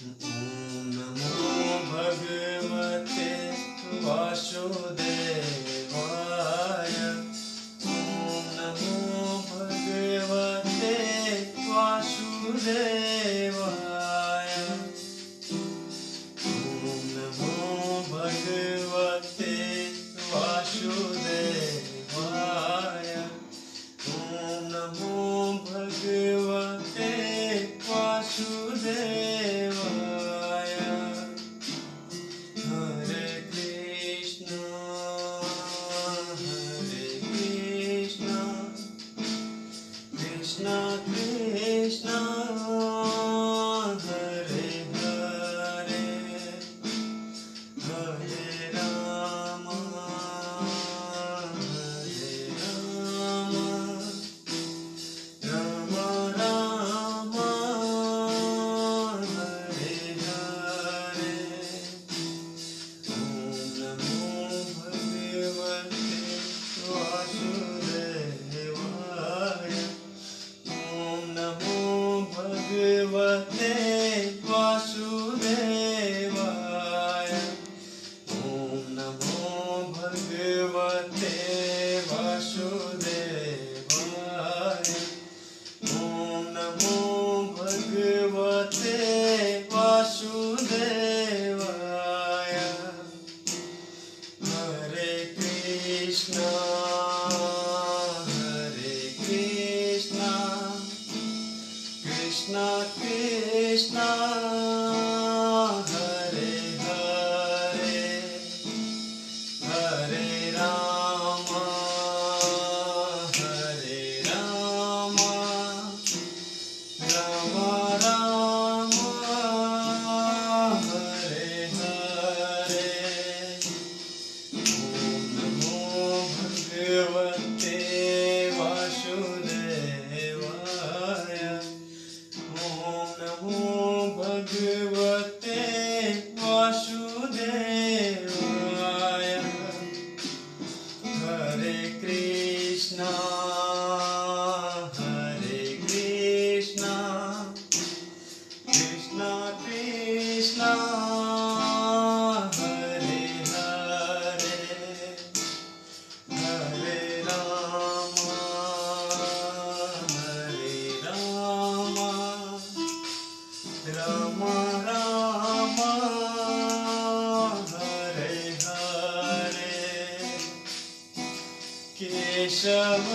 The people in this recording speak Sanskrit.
ॐ नमो भगवते वासुदेवाय। ॐ नमो भगवते वासुदेवाय। ॐ नमो भगवते वासुदेवाय। ॐ नमो भगवते वासुदेवाय। हरे कृष्ण कृष्ण कृष्ण हरे हरे, हरे राम राम राम हरे हरे। ॐ नमो भगवते वासुदेवाय। ॐ नमो भगवते वासुदेवाय। ॐ नमो भगवते वासुदेवाय। ॐ नमो भगवते वासुदेवाय। हरे कृष्ण कृष्ण कृष्ण हरे हरे, हरे राम राम राम हरे हरे। ॐ नमो भगवते वासुदेवाय। ॐ नमो भगवते वासुदेवाय। हरे कृष्ण कृष्ण कृष्ण हरे हरे, हरे राम राम राम हरे हरे। केशव